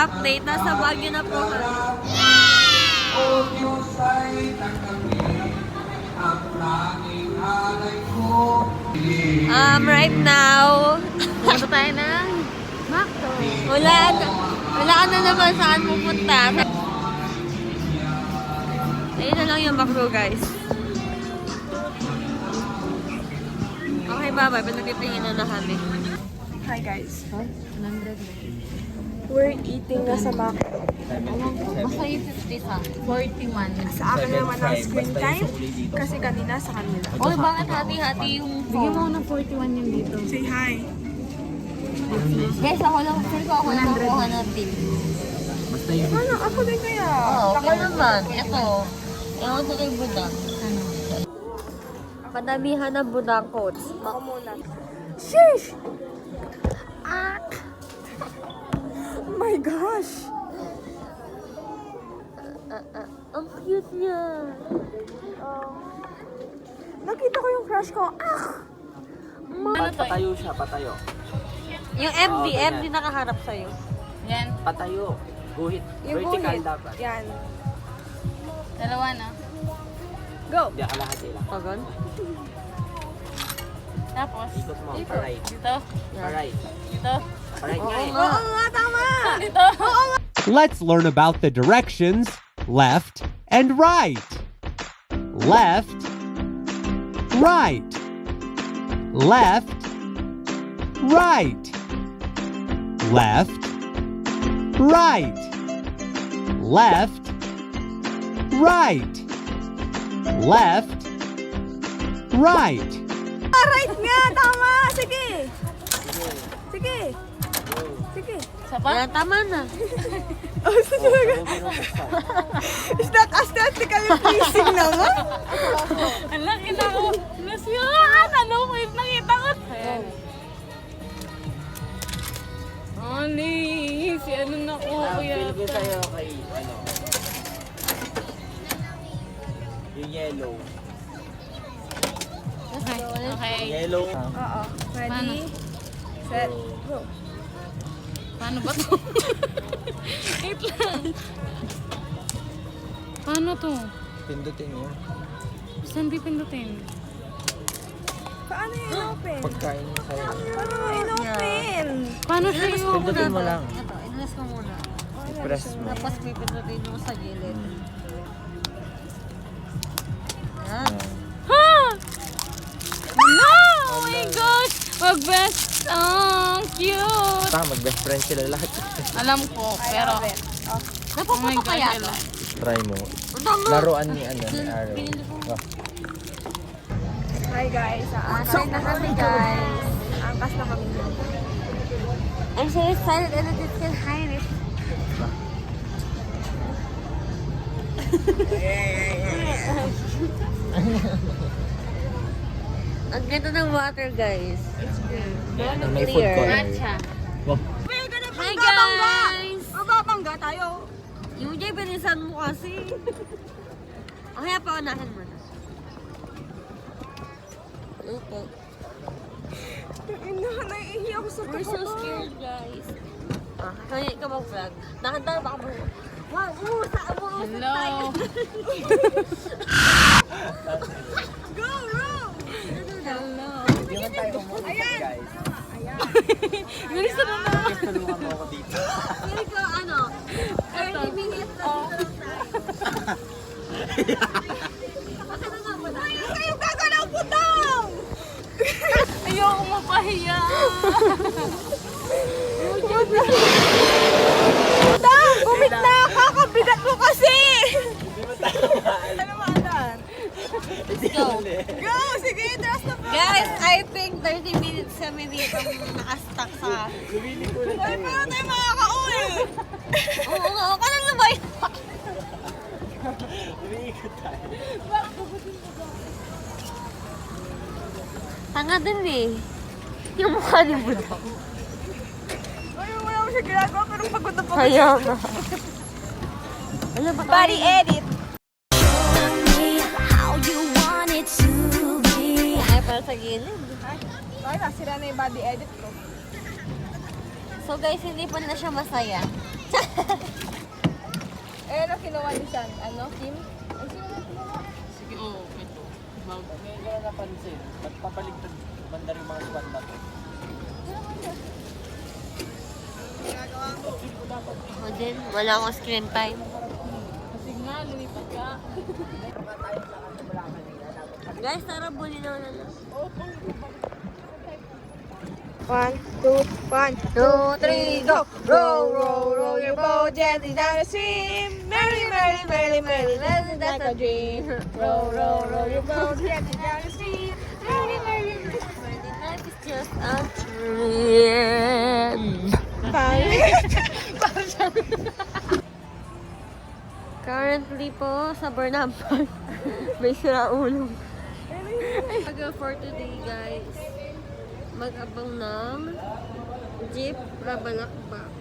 update. Nasa Baguio na po kami. Right now, Punta tayo ng Macdo. wala ka na naman saan pupunta. Ayun na lang yung Macdo, guys. Okay, bye-bye. Pinagtitingin na kami. Hi guys. 100. We're eating na sa Mac. Basta yung 50 sa 41. Sa akin naman ang screen time. Kasi kanina sa kanila. Uy, bakit hati-hati yung Bigyan mo phone? ng 41 yung dito. Say hi. Guys, ako lang. Sure ko ako lang kukuha ng tip. Ano? Ako din kaya. Oo, okay naman. Ito. Ewan ko kay Budak. Ano? Kadamihan na Budak quotes. Ako muna. Sheesh! Ah! Oh my gosh. Ang cute niya. Nakita ko yung crush ko. Patayo siya, patayo. Yung MD, Oo, ganyan. MD nakaharap sa'yo. Yan. Patayo. Guhit. Yung Vertical guhit. dapat. Yan. Dalawa na. Go. Hindi, kalahati lang. Pagon? Tapos, Ikot mo. Pa-right. dito. Pa-right. Dito. Pa-right nga eh. Oo nga, tama. Dito. Let's learn about the directions left and right. Left, right. Left, right. Left, right. Left, right. Left, right. Right nga, tama. Sige. Sige. Sige. Isa pa? Yan, tama na. Oh, so talaga. Is that aesthetically pleasing naman? Ang laki na ko. Nasyan! Ano ko yung nakita ko? Ayan. Ani, si ano na ko kuya. Feel ko sa'yo kay, ano, yung yellow. Okay. Okay. Yellow. Oo. Ready? Paano? Set. Go. Paano ba to? Wait lang. Paano to? Pindutin mo. Saan pipindutin? Paano yung inopen? Pagkain mo sa'yo. Paano mo inopen? Paano siya yung... Pindutin mo lang. Ito, inalis mo muna. Press mo. Tapos pipindutin mo sa gilid. Yan. Ha! No! Oh my gosh! Mag-best! Ang cute! Tama, mag-best friend sila lahat. Alam ko, pero... Oh my Napuputo God, kaya hello. to? Try mo. Tama. Laruan ni ano, ni Arrow. Oh. Hi guys. Kain na kami, guys. Angkas na kami. I'm so excited and it can hide it. Ang ganda ng water, guys. It's good. May food corner. Matcha. Hi, guys! Mababangga tayo. Yung Jay, binisan mo kasi. O kaya paunahan mo na. Okay. Ina, naiihi ako sa We're so scared, guys. Kaya ikaw mag-vlog. Nakanta baka mo. Wow, Hello. Go, Ro! Hello. Hindi man tayo umuwi, guys. Gusto na na. Tulungan mo ako dito. Hindi ko, 30 minutes na dito lang tayo. Kayo gagalaw po daw! Ayoko mapahiya. Dang! Bumit na! Kakabigat mo kasi! Ano maanan? Let's go. Go! Sige, trust na po! Guys, I think 30 minutes kami dito nakastuck sa... Ay, paano tayo makakauwi? Oo nga, ako na ba yun? Umiikot tayo. Tanga din eh. Yung mukha ni Budok. Ay, wala mo siya ginagawa pero pagod na pagod. Kaya nga. Ano ba Body edit! Ay, para sa gilid. Ay, nasira na yung body edit ko. So guys, hindi pa na siya masaya. Eh, ano kinuha ni San? Ano, Kim? Ay, sino na kinuha? Sige, oo, ito. Ngayon ko na napansin, ba't papaligtad banda rin mga squad na to? Ako din, wala akong screen time. Kasi nga, lumipat ka. Guys, tara, buli na lang. 1, 2, 3, go! Row, row, row your boat gently down the stream. Merrily, merrily, merrily, merrily, merrily, that's a dream. Row, row, row your boat gently down the stream. Merrily, merrily, merrily. Life is just a dream. Currently po sa Burnham Park, may siraulong. For today guys, mag-abang ng jeep Rabalakbak.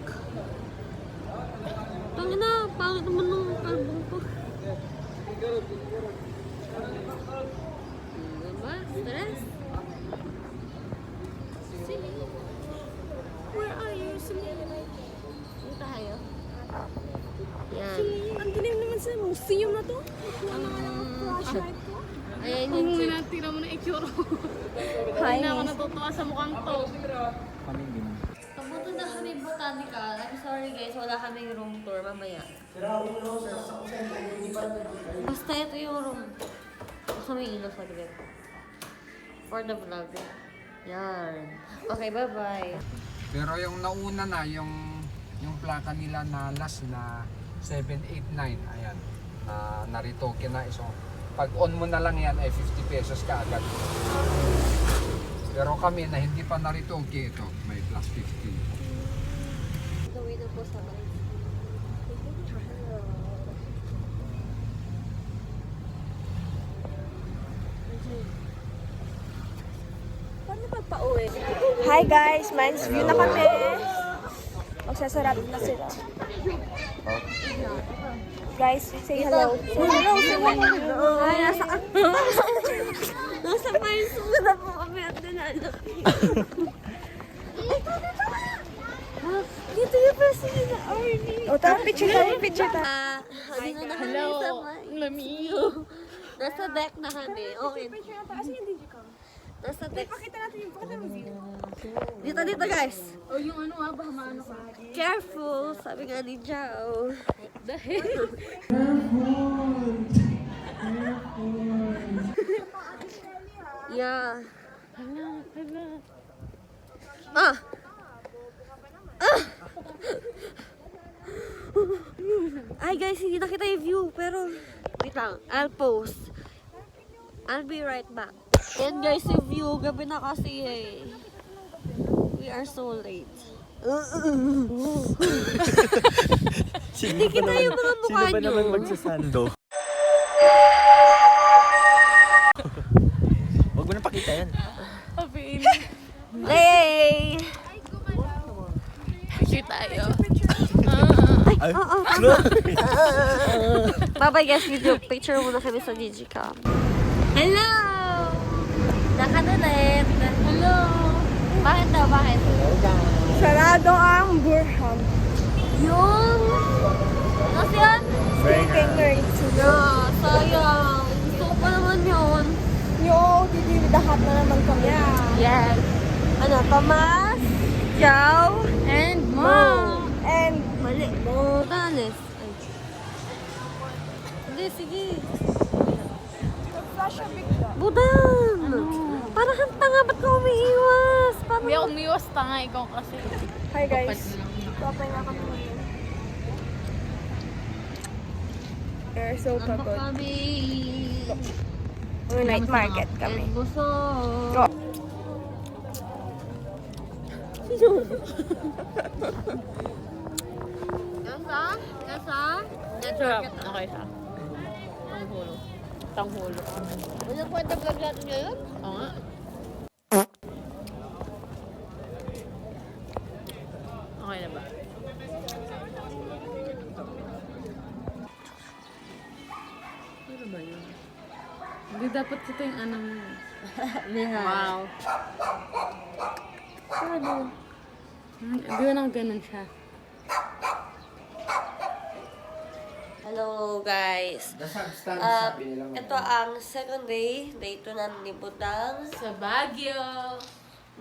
Tangin na, pangit naman nung kalbong ko. Diba? Stress? Silly. Where are you? Silly. Dito tayo. Yan. Ang dilim naman sa museum na to. Kuha na nga lang ang flashlight ko. Ayan Kung yung muna jeep. natira mo na itsura ko. Hi. Hindi na ako natutuwa sa mukhang to. Kami din. Papunta na kami botanical. I'm sorry guys, wala kaming room tour mamaya. Basta ito yung room. Basta may ilaw sa gilid. For the vlog. Yan. Okay, bye-bye. Pero yung nauna na, yung plaka nila na last na 789, ayan, naritoke na. So, pag on mo na lang yan ay 50 pesos ka agad. Pero kami na hindi pa naritoke, ito, may plus 15. Gawin na po sa mga. Paano pagpa-uwi? Hi guys, Mines View na kami. Magsasarap na sila. Guys, say hello. Say hello, say hello. Ay, nasa Mines na po kami at dinalo. Dito yung person na Arnie. O, tara, picture tayo, picture tayo. Dito na kami Hello. sa Mines. Nasa deck na kami. Okay. Picture na tayo. Asan yung Digicom? Nasa deck. Pakita natin yung view. Dito guys. O yung ano baka maano ka. Careful, sabi nga ni Jao. Dahil. Yeah. Hala. Ah! Ay guys, hindi na kita yung view, pero wait lang, I'll post. I'll be right back. And guys, yung view, gabi na kasi eh. We are so late. Hindi kita yung mga mukha Sino ba nyo. naman magsasando? Huwag mo na pakita yan. Apin. Hey! Picture tayo. Ay, Bye-bye guys, video picture muna kami sa Digicom. Hello! Nakanulit. Hello. Bakit daw? Bakit? Sarado ang Burham. Yung... Ano yan? Sleeping nerds. Yeah, sayang. Gusto ko pa naman yun. Yo, dididahat na naman kami. Yes. Ano, Tomas, Jow, And Mo. And Mali. Morales. Ay. Hindi, sige. flash a bigla. Budan! Parang kang tanga, ba't ka umiiwas? Paano? Hindi ako umiwas, tanga ikaw kasi. Hi guys. Kapad lang. Papay na kami ngayon. We're so Ano pagod. kami? Night market kami. And busog. Go. Nasa? Nasa? Sarap. Network. Okay siya. Tanghulo. Tanghulo. Walang kwenta vlog natin ngayon? Oo nga. Okay na ba? Ano ba yun? Hindi dapat ito yung ano mo. Wow. Ano? Di ba nang ganun siya? Hello guys. The substance, sabi nila. Ito ang second day. Day 2 namin ni Butang. Sa Baguio.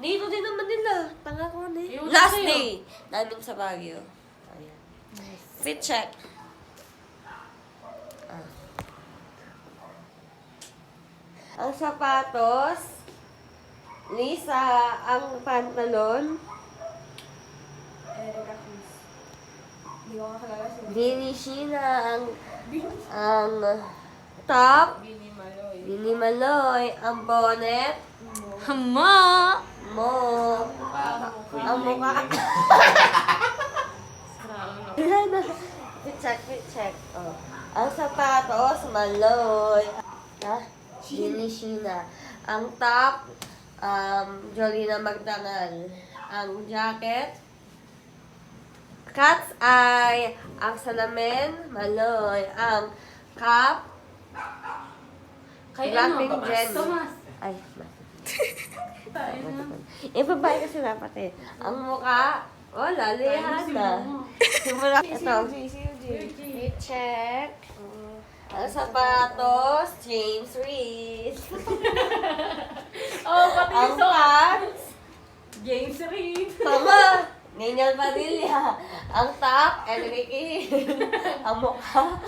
Dito din naman nila. Tanga ko na eh. Yung Last sa'yo. day namin sa Baguio. Ayan. Fit check. Ah. Ang sapatos. Lisa, ang pantalon. Bini Sheena, ang top. Bini Maloy, ang bonnet. Hama! Mo. Ang mukha. Fit check. Oh. Ang sapatos, Maloy. Ha? Bini Sheena. Ang top, Jolina Magdangal. Ang jacket, Cat's Eye. Ang salamin, Maloy. Ang cap, Kay Blackpink ano? Jennie. Thomas. Ay, yung babae kasi dapat eh. Ang mukha, wala, Lihana. Simula, ito. Fit check. Ang sapatos, James Reese. Oh, pati Ang yung song. pants, James Reid. Mama, Niniel Padilla. Ang top, Enrique Hill. Ang mukha.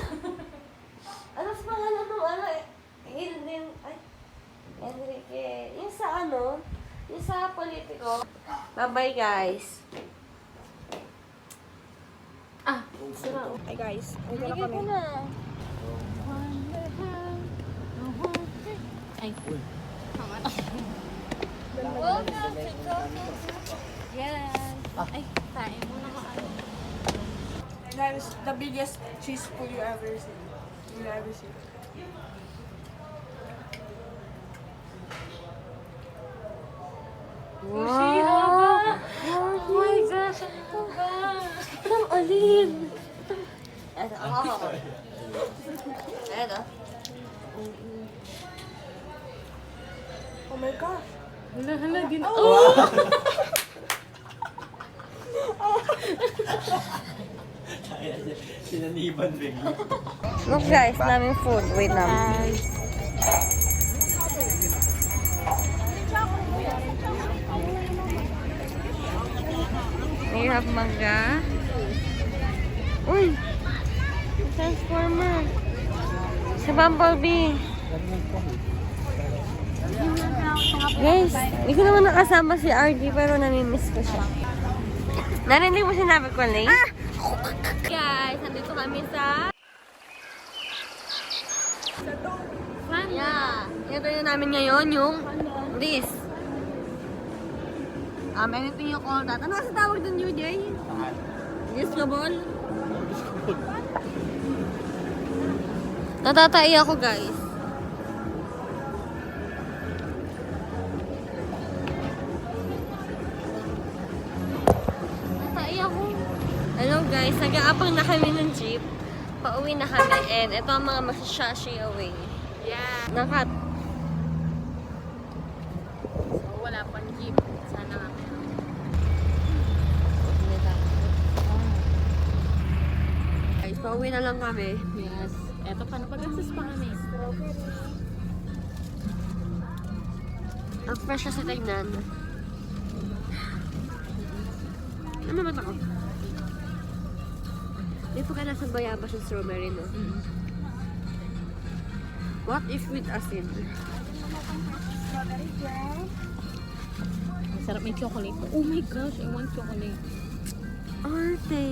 Ano sa pangalan ng ano eh? Hill din, ay, Enrique. Yung sa ano? Yung sa politiko. Bye-bye guys. Ah, sira. Hi guys, ito na Hindi kami. ko na. Ay. Welcome to Total. Yes. Ay, kain muna ka. And that is the biggest cheese pool you ever seen. You'll ever see. Wow! Oh my gosh, ano ba? Ang alin! Eto, ako. Eto. Oh my gosh. Hala, din. Oh! Sinaniban bigla. Look guys, namin food. Wait lang. We have mangga. Uy! Transformer. Si Bumblebee. Guys, hindi ko naman nakasama si RG pero namimiss ko siya. Narinig mo sinabi ko, Lay? Guys, nandito kami sa... Yeah. Ito na namin ngayon yung this. Anything you call that. Ano kasi tawag dun, UJ? Discable? Natatai ako, guys. Natatai ako. Hello, guys. Nag-aapang na kami ng jeep. Pauwi na kami. And ito ang mga masashashi away. Yeah. Nakat. So, wala pang jeep. Sana nga. Guys, pauwi na lang kami. Yes. Eto pa, napag-assist pa kami. Ang fresh sa tignan. Ano naman ako? Di pa ka nasa bayabas yung strawberry, no? What if with asin? Sarap may chocolate. Oh my gosh, I want chocolate. Arte.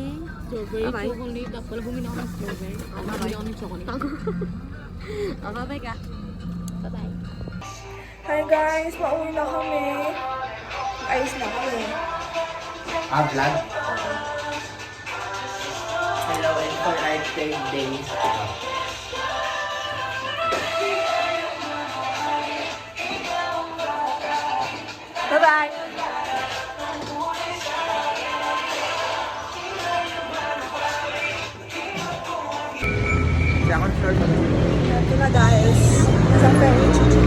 Strawberry Bye-bye. chocolate. Dapat pala bumili ako ng strawberry. Bumili ako ng chocolate. Bye-bye ka. Bye-bye. Hi guys, pauwi na kami. Ayos na kami. Vlog? Hello, and for our third day. Bye-bye! Hindi ako sure. Ito na guys. Nasa ferry, chichi